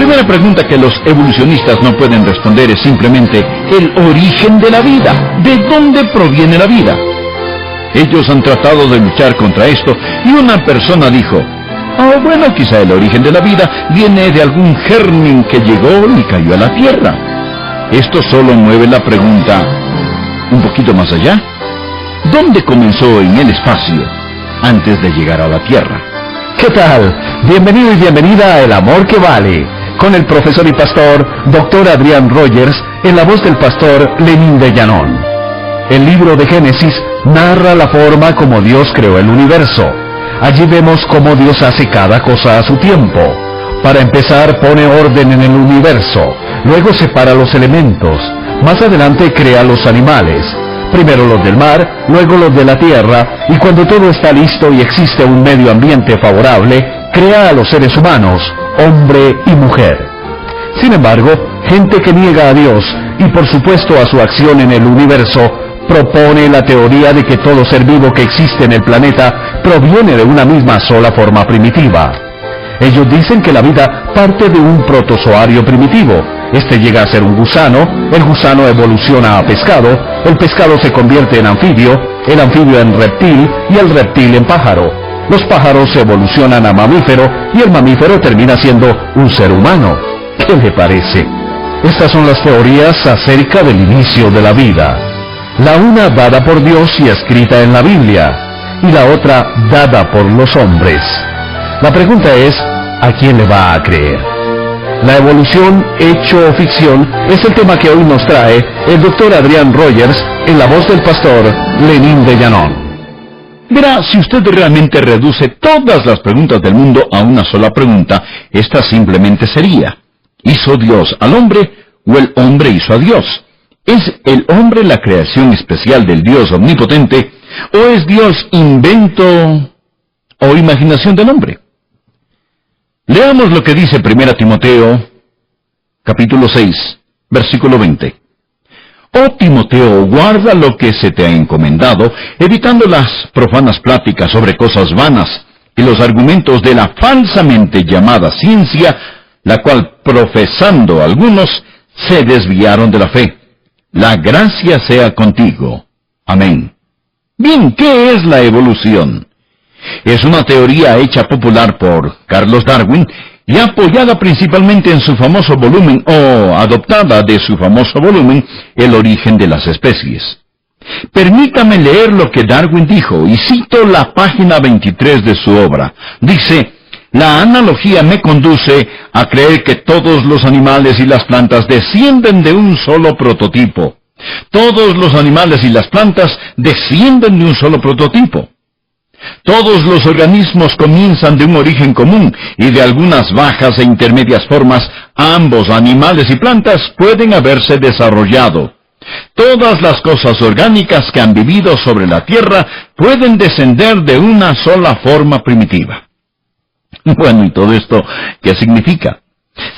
primera pregunta que los evolucionistas no pueden responder es simplemente el origen de la vida. ¿De dónde proviene la vida? Ellos han tratado de luchar contra esto y una persona dijo: bueno, quizá el origen de la vida viene de algún germen que llegó y cayó a la Tierra. Esto solo mueve la pregunta un poquito más allá. ¿Dónde comenzó en el espacio antes de llegar a la Tierra? ¿Qué tal? Bienvenido y bienvenida a El Amor que Vale, con el profesor y pastor Dr. Adrián Rogers, en la voz del pastor Lenín de Llanón. El libro de Génesis narra la forma como Dios creó el universo. Allí vemos cómo Dios hace cada cosa a su tiempo. Para empezar, pone orden en el universo, luego separa los elementos. Más adelante crea los animales. Primero los del mar, luego los de la tierra, y cuando todo está listo y existe un medio ambiente favorable, crea a los seres humanos, hombre y mujer. Sin embargo, gente que niega a Dios, y por supuesto a su acción en el universo, propone la teoría de que todo ser vivo que existe en el planeta proviene de una misma sola forma primitiva. Ellos dicen que la vida parte de un protozoario primitivo. Este llega a ser un gusano, el gusano evoluciona a pescado, el pescado se convierte en anfibio, el anfibio en reptil y el reptil en pájaro. Los pájaros evolucionan a mamífero y el mamífero termina siendo un ser humano. ¿Qué le parece? Estas son las teorías acerca del inicio de la vida. La una dada por Dios y escrita en la Biblia, y la otra dada por los hombres. La pregunta es, ¿a quién le va a creer? La evolución, hecho o ficción, es el tema que hoy nos trae el Dr. Adrián Rogers en la voz del pastor Lenín de Llanón. Verá, si usted realmente reduce todas las preguntas del mundo a una sola pregunta, esta simplemente sería: ¿hizo Dios al hombre o el hombre hizo a Dios? ¿Es el hombre la creación especial del Dios omnipotente o es Dios invento o imaginación del hombre? Leamos lo que dice 1 Timoteo, capítulo 6, versículo 20. Oh Timoteo, guarda lo que se te ha encomendado, evitando las profanas pláticas sobre cosas vanas y los argumentos de la falsamente llamada ciencia, la cual profesando algunos se desviaron de la fe. La gracia sea contigo. Amén. Bien, ¿qué es la evolución? Es una teoría hecha popular por Carlos Darwin y apoyada principalmente en su famoso volumen, o adoptada de su famoso volumen, El origen de las especies. Permítame leer lo que Darwin dijo, y cito la página 23 de su obra. Dice: la analogía me conduce a creer que todos los animales y las plantas descienden de un solo prototipo. Todos los animales y las plantas descienden de un solo prototipo. Todos los organismos comienzan de un origen común, y de algunas bajas e intermedias formas, ambos animales y plantas pueden haberse desarrollado. Todas las cosas orgánicas que han vivido sobre la tierra pueden descender de una sola forma primitiva. Bueno, ¿y todo esto qué significa?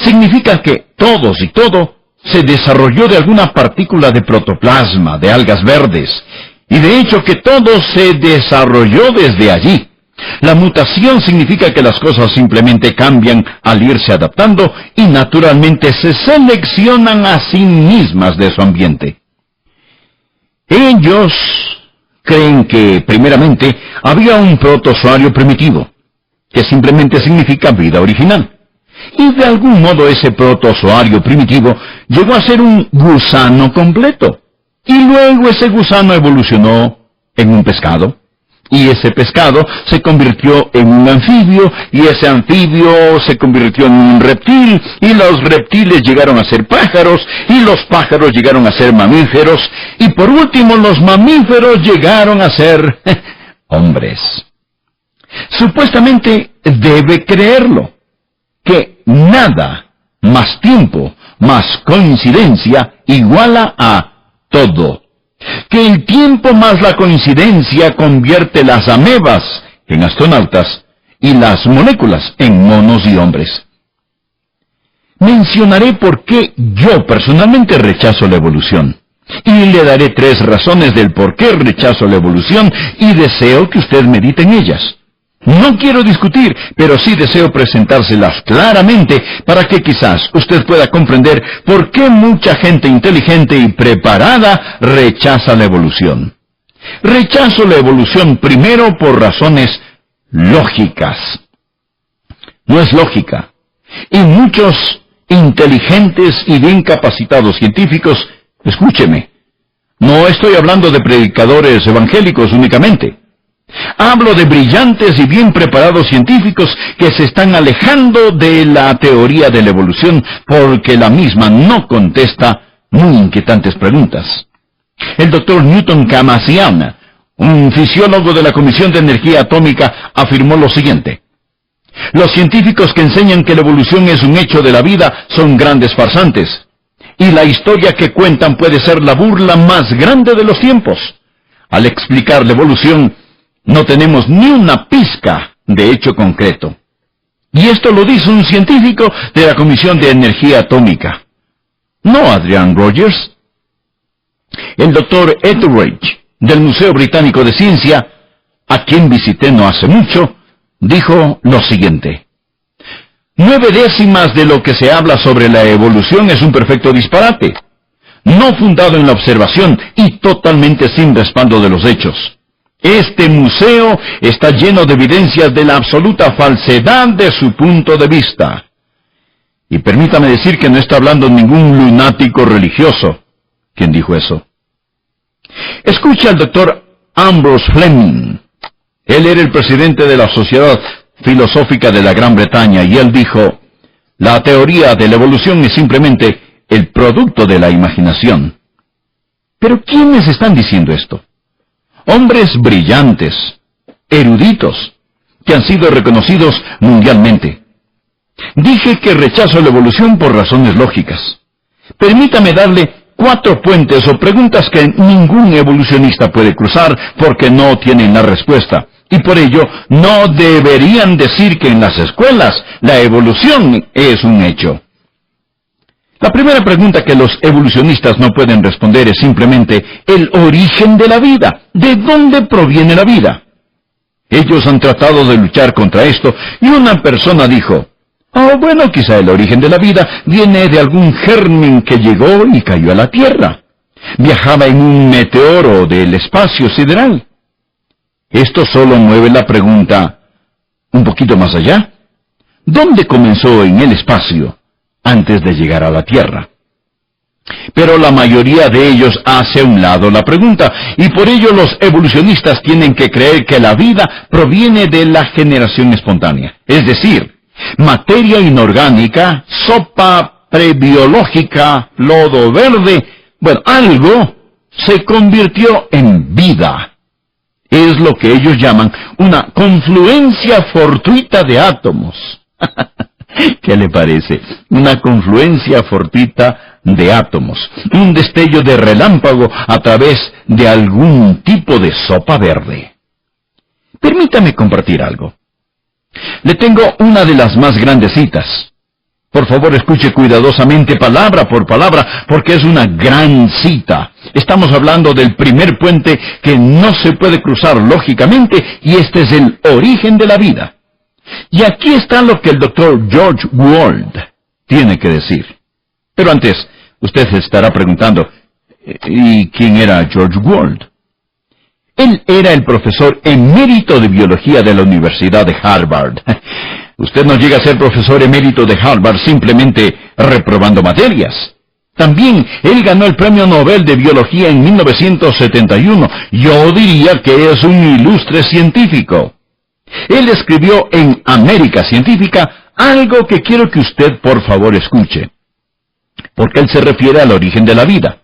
Significa que todos y todo se desarrolló de alguna partícula de protoplasma, de algas verdes, y de hecho que todo se desarrolló desde allí. La mutación significa que las cosas simplemente cambian al irse adaptando y naturalmente se seleccionan a sí mismas de su ambiente. Ellos creen que, primeramente, había un protozoario primitivo, que simplemente significa vida original. Y de algún modo ese protozoario primitivo llegó a ser un gusano completo. Y luego ese gusano evolucionó en un pescado. Y ese pescado se convirtió en un anfibio, y ese anfibio se convirtió en un reptil, y los reptiles llegaron a ser pájaros, y los pájaros llegaron a ser mamíferos, y por último los mamíferos llegaron a ser hombres. Supuestamente debe creerlo, que nada más tiempo, más coincidencia, iguala a todo. Que el tiempo más la coincidencia convierte las amebas en astronautas y las moléculas en monos y hombres. Mencionaré por qué yo personalmente rechazo la evolución. Y le daré 3 razones del por qué rechazo la evolución y deseo que usted medite en ellas. No quiero discutir, pero sí deseo presentárselas claramente para que quizás usted pueda comprender por qué mucha gente inteligente y preparada rechaza la evolución. Rechazo la evolución primero por razones lógicas. No es lógica. Y muchos inteligentes y bien capacitados científicos, escúcheme, no estoy hablando de predicadores evangélicos únicamente. Hablo de brillantes y bien preparados científicos que se están alejando de la teoría de la evolución porque la misma no contesta muy inquietantes preguntas. El doctor Newton Kamasian, un fisiólogo de la Comisión de Energía Atómica, afirmó lo siguiente: los científicos que enseñan que la evolución es un hecho de la vida son grandes farsantes, y la historia que cuentan puede ser la burla más grande de los tiempos. Al explicar la evolución, no tenemos ni una pizca de hecho concreto. Y esto lo dice un científico de la Comisión de Energía Atómica. No Adrian Rogers. El doctor Etheridge, del Museo Británico de Ciencia, a quien visité no hace mucho, dijo lo siguiente: 9/10 de lo que se habla sobre la evolución es un perfecto disparate, no fundado en la observación y totalmente sin respaldo de los hechos. Este museo está lleno de evidencias de la absoluta falsedad de su punto de vista. Y permítame decir que no está hablando ningún lunático religioso quien dijo eso. Escucha al doctor Ambrose Fleming. Él era el presidente de la Sociedad Filosófica de la Gran Bretaña, y él dijo: la teoría de la evolución es simplemente el producto de la imaginación. ¿Pero quiénes están diciendo esto? Hombres brillantes, eruditos, que han sido reconocidos mundialmente. Dije que rechazo la evolución por razones lógicas. Permítame darle 4 puentes o preguntas que ningún evolucionista puede cruzar porque no tienen la respuesta. Y por ello no deberían decir que en las escuelas la evolución es un hecho. La primera pregunta que los evolucionistas no pueden responder es simplemente el origen de la vida. ¿De dónde proviene la vida? Ellos han tratado de luchar contra esto y una persona dijo: bueno, quizá el origen de la vida viene de algún germen que llegó y cayó a la Tierra. Viajaba en un meteoro del espacio sideral. Esto solo mueve la pregunta un poquito más allá. ¿Dónde comenzó en el espacio antes de llegar a la Tierra? Pero la mayoría de ellos hace a un lado la pregunta, y por ello los evolucionistas tienen que creer que la vida proviene de la generación espontánea. Es decir, materia inorgánica, sopa prebiológica, lodo verde, algo se convirtió en vida. Es lo que ellos llaman una confluencia fortuita de átomos. ¿Qué le parece? Una confluencia fortuita de átomos. Un destello de relámpago a través de algún tipo de sopa verde. Permítame compartir algo. Le tengo una de las más grandes citas. Por favor, escuche cuidadosamente palabra por palabra, porque es una gran cita. Estamos hablando del primer puente que no se puede cruzar lógicamente, y este es el origen de la vida. Y aquí está lo que el doctor George Wald tiene que decir. Pero antes, usted se estará preguntando, ¿y quién era George Wald? Él era el profesor emérito de biología de la Universidad de Harvard. Usted no llega a ser profesor emérito de Harvard simplemente reprobando materias. También él ganó el Premio Nobel de Biología en 1971. Yo diría que es un ilustre científico. Él escribió en América Científica algo que quiero que usted por favor escuche, porque él se refiere al origen de la vida.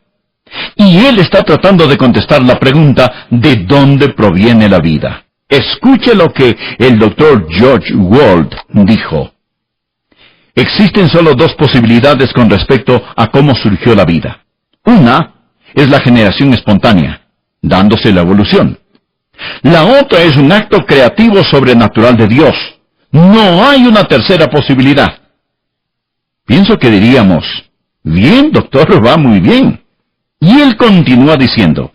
Y él está tratando de contestar la pregunta ¿de dónde proviene la vida? Escuche lo que el doctor George Wald dijo. Existen solo 2 posibilidades con respecto a cómo surgió la vida. Una es la generación espontánea, dándose la evolución. La otra es un acto creativo sobrenatural de Dios. No hay una tercera posibilidad. Pienso que diríamos, bien, doctor, va muy bien. Y él continúa diciendo,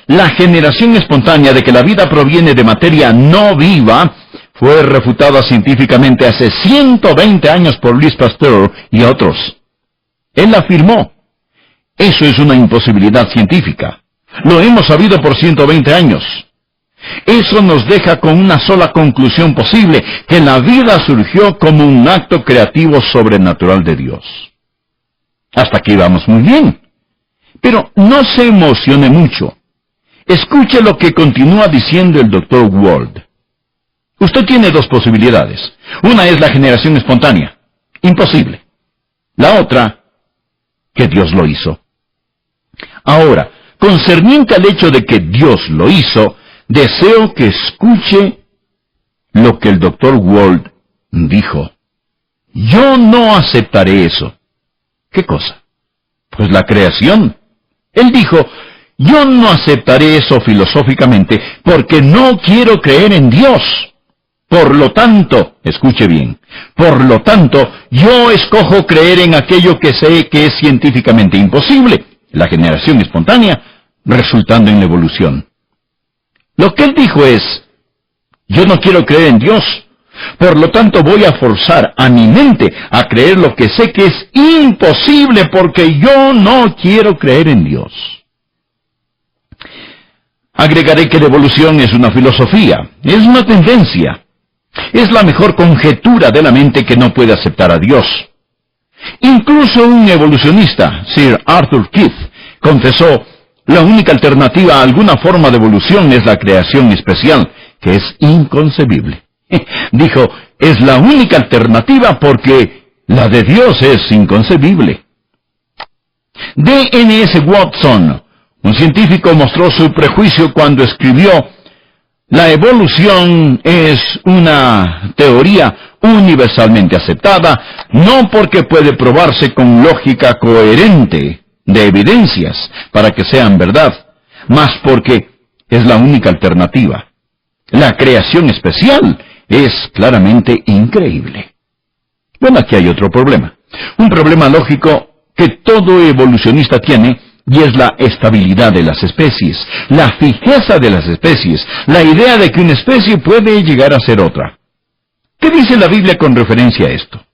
la generación espontánea de que la vida proviene de materia no viva fue refutada científicamente hace 120 años por Louis Pasteur y otros. Él afirmó, eso es una imposibilidad científica. Lo hemos sabido por 120 años. Eso nos deja con una sola conclusión posible, que la vida surgió como un acto creativo sobrenatural de Dios. Hasta aquí vamos muy bien. Pero no se emocione mucho. Escuche lo que continúa diciendo el Dr. Wald. Usted tiene dos posibilidades. Una es la generación espontánea. Imposible. La otra, que Dios lo hizo. Ahora, concerniente al hecho de que Dios lo hizo, deseo que escuche lo que el Dr. Wald dijo. Yo no aceptaré eso. ¿Qué cosa? Pues la creación. Él dijo, yo no aceptaré eso filosóficamente porque no quiero creer en Dios. Por lo tanto, escuche bien, por lo tanto, yo escojo creer en aquello que sé que es científicamente imposible, la generación espontánea, resultando en la evolución. Lo que él dijo es, yo no quiero creer en Dios, por lo tanto voy a forzar a mi mente a creer lo que sé que es imposible porque yo no quiero creer en Dios. Agregaré que la evolución es una filosofía, es una tendencia. Es la mejor conjetura de la mente que no puede aceptar a Dios. Incluso un evolucionista, Sir Arthur Keith, confesó, la única alternativa a alguna forma de evolución es la creación especial, que es inconcebible. Dijo, es la única alternativa porque la de Dios es inconcebible. D.N.S. Watson, un científico, mostró su prejuicio cuando escribió, la evolución es una teoría universalmente aceptada, no porque puede probarse con lógica coherente de evidencias para que sean verdad, mas porque es la única alternativa. La creación especial es claramente increíble. Bueno, aquí hay otro problema. Un problema lógico que todo evolucionista tiene, y es la estabilidad de las especies, la fijeza de las especies, la idea de que una especie puede llegar a ser otra. ¿Qué dice la Biblia con referencia a esto?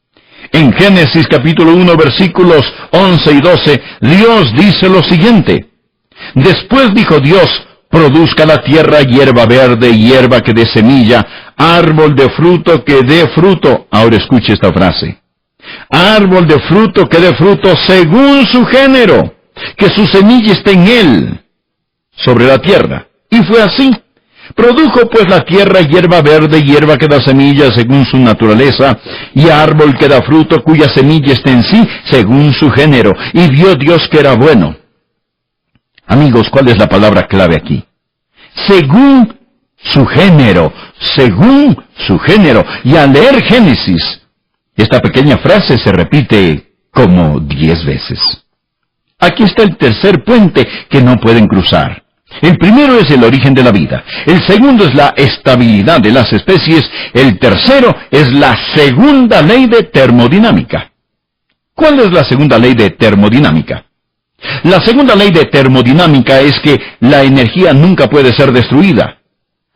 En Génesis capítulo 1 versículos 11 y 12, Dios dice lo siguiente. Después dijo Dios, produzca la tierra hierba verde, hierba que dé semilla, árbol de fruto que dé fruto. Ahora escuche esta frase. Árbol de fruto que dé fruto según su género, que su semilla esté en él, sobre la tierra. Y fue así. Produjo pues la tierra hierba verde, hierba que da semilla según su naturaleza, y árbol que da fruto cuya semilla está en sí según su género. Y vio Dios que era bueno. Amigos, ¿cuál es la palabra clave aquí? Según su género, según su género. Y al leer Génesis, esta pequeña frase se repite como 10 veces. Aquí está el tercer puente que no pueden cruzar. El primero es el origen de la vida. El segundo es la estabilidad de las especies. El tercero es la segunda ley de termodinámica. ¿Cuál es la segunda ley de termodinámica? La segunda ley de termodinámica es que la energía nunca puede ser destruida,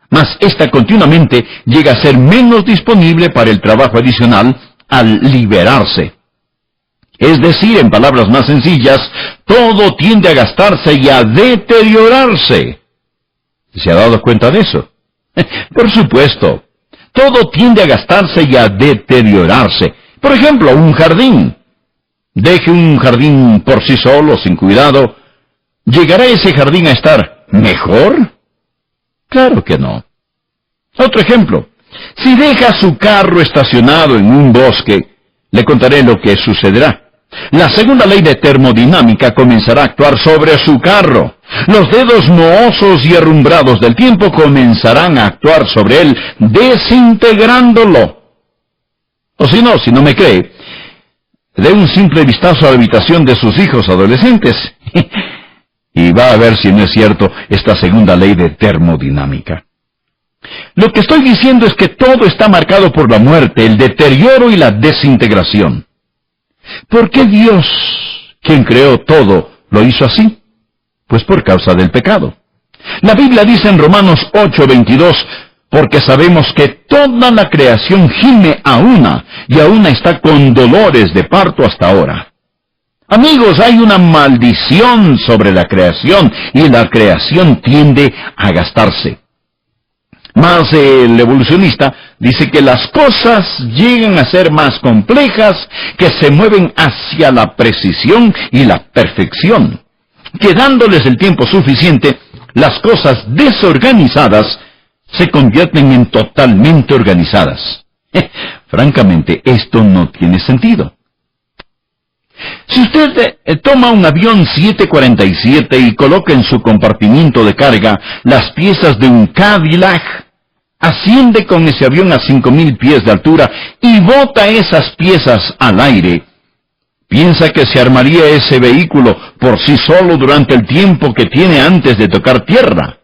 mas ésta continuamente llega a ser menos disponible para el trabajo adicional al liberarse. Es decir, en palabras más sencillas, todo tiende a gastarse y a deteriorarse. ¿Se ha dado cuenta de eso? Por supuesto, todo tiende a gastarse y a deteriorarse. Por ejemplo, un jardín. Deje un jardín por sí solo, sin cuidado. ¿Llegará ese jardín a estar mejor? Claro que no. Otro ejemplo. Si deja su carro estacionado en un bosque, le contaré lo que sucederá. La segunda ley de termodinámica comenzará a actuar sobre su carro. Los dedos mohosos y herrumbrados del tiempo comenzarán a actuar sobre él, desintegrándolo. O si no me cree, dé un simple vistazo a la habitación de sus hijos adolescentes y va a ver si no es cierto esta segunda ley de termodinámica. Lo que estoy diciendo es que todo está marcado por la muerte, el deterioro y la desintegración. ¿Por qué Dios, quien creó todo, lo hizo así? Pues por causa del pecado. La Biblia dice en Romanos 8:22, porque sabemos que toda la creación gime a una, y a una está con dolores de parto hasta ahora. Amigos, hay una maldición sobre la creación, y la creación tiende a gastarse. Mas el evolucionista dice que las cosas llegan a ser más complejas, que se mueven hacia la precisión y la perfección, que dándoles el tiempo suficiente, las cosas desorganizadas se convierten en totalmente organizadas. Francamente, esto no tiene sentido. Si usted toma un avión 747 y coloca en su compartimiento de carga las piezas de un Cadillac, asciende con ese avión a 5,000 pies de altura y bota esas piezas al aire, ¿piensa que se armaría ese vehículo por sí solo durante el tiempo que tiene antes de tocar tierra?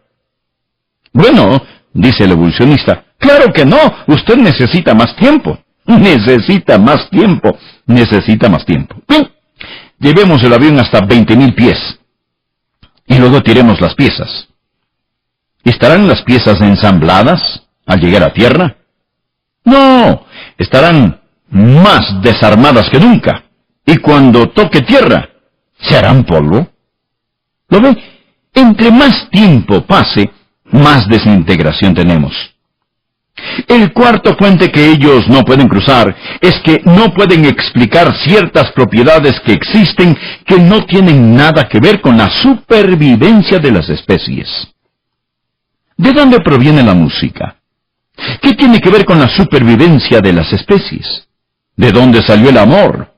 Bueno, dice el evolucionista, claro que no, usted necesita más tiempo. Necesita más tiempo. Bien, llevemos el avión hasta 20,000 pies. Y luego tiremos las piezas. ¿Estarán las piezas ensambladas al llegar a tierra? No, estarán más desarmadas que nunca. Y cuando toque tierra, ¿se harán polvo? ¿Lo ve? Entre más tiempo pase, más desintegración tenemos. El cuarto puente que ellos no pueden cruzar es que no pueden explicar ciertas propiedades que existen que no tienen nada que ver con la supervivencia de las especies. ¿De dónde proviene la música? ¿Qué tiene que ver con la supervivencia de las especies? ¿De dónde salió el amor?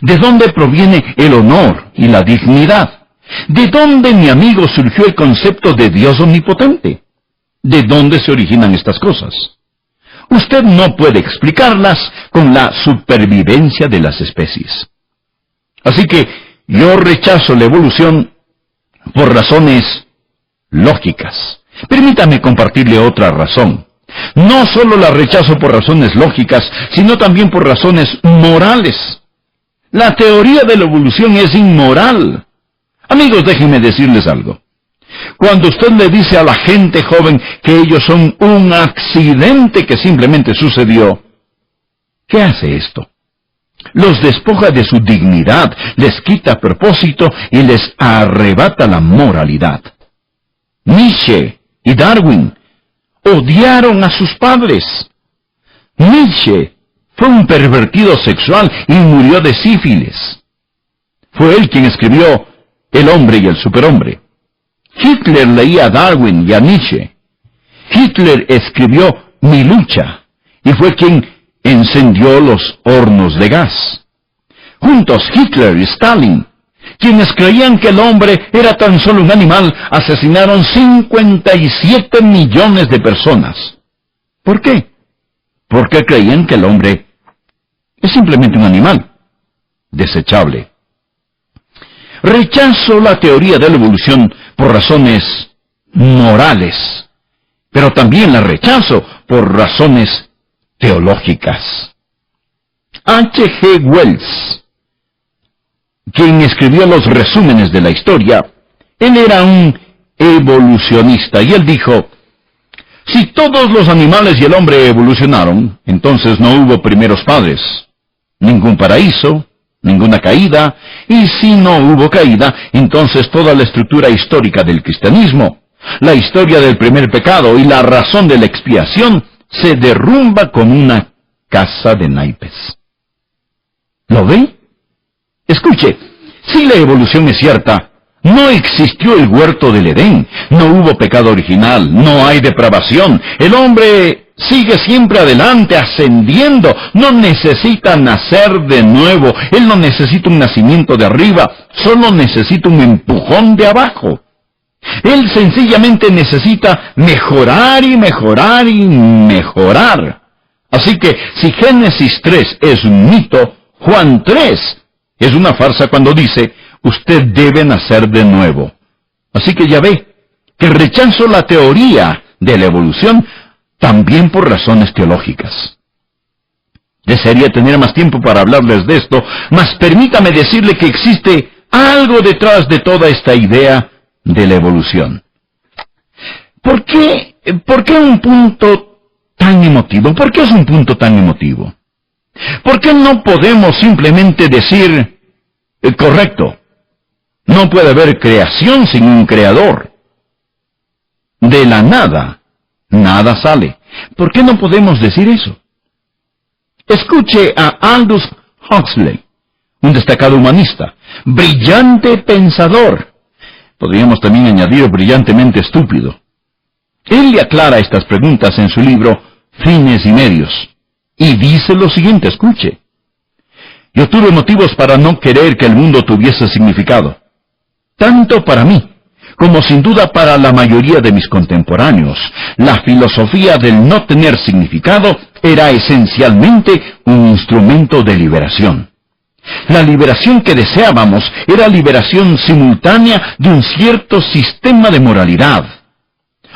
¿De dónde proviene el honor y la dignidad? ¿De dónde, mi amigo, surgió el concepto de Dios omnipotente? ¿De dónde se originan estas cosas? Usted no puede explicarlas con la supervivencia de las especies. Así que yo rechazo la evolución por razones lógicas. Permítame compartirle otra razón. No solo la rechazo por razones lógicas, sino también por razones morales. La teoría de la evolución es inmoral. Amigos, déjenme decirles algo. Cuando usted le dice a la gente joven que ellos son un accidente que simplemente sucedió, ¿qué hace esto? Los despoja de su dignidad, les quita propósito y les arrebata la moralidad. Nietzsche y Darwin odiaron a sus padres. Nietzsche fue un pervertido sexual y murió de sífilis. Fue él quien escribió El hombre y el superhombre. Hitler leía a Darwin y a Nietzsche. Hitler escribió Mi lucha y fue quien encendió los hornos de gas. Juntos Hitler y Stalin, quienes creían que el hombre era tan solo un animal, asesinaron 57 millones de personas. ¿Por qué? Porque creían que el hombre es simplemente un animal, desechable. Rechazo la teoría de la evolución por razones morales, pero también la rechazo por razones teológicas. H.G. Wells, quien escribió los resúmenes de la historia, él era un evolucionista y él dijo, si todos los animales y el hombre evolucionaron, entonces no hubo primeros padres, ningún paraíso, ninguna caída, y si no hubo caída, entonces toda la estructura histórica del cristianismo, la historia del primer pecado y la razón de la expiación se derrumba como una casa de naipes. ¿Lo ve? Escuche, si la evolución es cierta, no existió el huerto del Edén, no hubo pecado original, no hay depravación, el hombre sigue siempre adelante, ascendiendo, no necesita nacer de nuevo, él no necesita un nacimiento de arriba, solo necesita un empujón de abajo. Él sencillamente necesita mejorar y mejorar y mejorar. Así que si Génesis 3 es un mito, Juan 3 es una farsa cuando dice, usted debe nacer de nuevo. Así que ya ve, que rechazo la teoría de la evolución también por razones teológicas. Desearía tener más tiempo para hablarles de esto, mas permítame decirle que existe algo detrás de toda esta idea de la evolución. ¿Por qué ¿Por qué un punto tan emotivo? ¿Por qué es un punto tan emotivo? ¿Por qué no podemos simplemente decir, correcto, no puede haber creación sin un creador? De la nada, nada sale. ¿Por qué no podemos decir eso? Escuche a Aldous Huxley, un destacado humanista, brillante pensador. Podríamos también añadir brillantemente estúpido. Él le aclara estas preguntas en su libro Fines y Medios. Y dice lo siguiente, escuche. Yo tuve motivos para no querer que el mundo tuviese significado. Tanto para mí, como sin duda para la mayoría de mis contemporáneos. La filosofía del no tener significado era esencialmente un instrumento de liberación. La liberación que deseábamos era liberación simultánea de un cierto sistema de moralidad.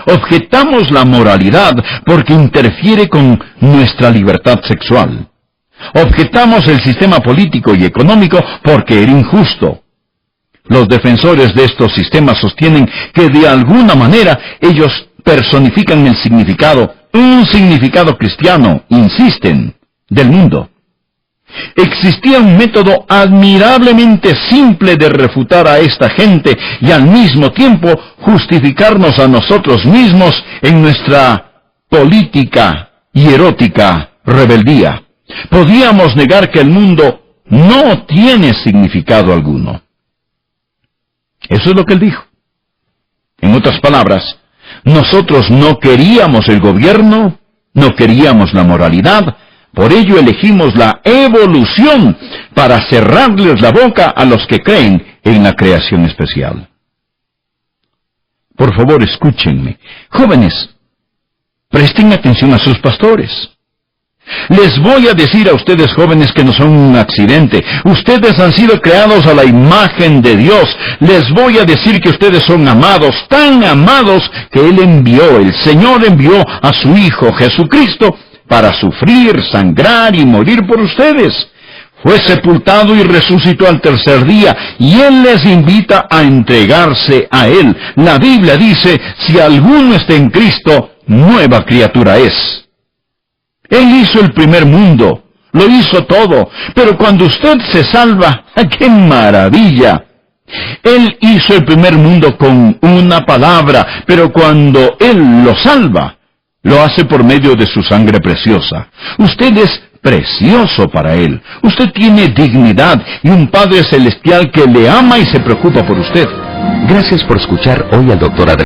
Objetamos la moralidad porque interfiere con nuestra libertad sexual. Objetamos el sistema político y económico porque era injusto. Los defensores de estos sistemas sostienen que de alguna manera ellos personifican el significado, un significado cristiano, insisten, del mundo. Existía un método admirablemente simple de refutar a esta gente y al mismo tiempo justificarnos a nosotros mismos en nuestra política y erótica rebeldía. Podíamos negar que el mundo no tiene significado alguno. Eso es lo que él dijo. En otras palabras, nosotros no queríamos el gobierno, no queríamos la moralidad, por ello elegimos la evolución para cerrarles la boca a los que creen en la creación especial. Por favor, escúchenme. Jóvenes, presten atención a sus pastores. Les voy a decir a ustedes jóvenes que no son un accidente. Ustedes han sido creados a la imagen de Dios. Les voy a decir que ustedes son amados, tan amados que el Señor envió a su Hijo Jesucristo para sufrir, sangrar y morir por ustedes. Fue sepultado y resucitó al tercer día, y Él les invita a entregarse a Él. La Biblia dice, si alguno está en Cristo, nueva criatura es. Él hizo el primer mundo, lo hizo todo, pero cuando usted se salva, ¡qué maravilla! Él hizo el primer mundo con una palabra, pero cuando Él lo salva, lo hace por medio de su sangre preciosa. Usted es precioso para Él. Usted tiene dignidad y un Padre Celestial que le ama y se preocupa por usted. Gracias por escuchar hoy al Dr. Adrián.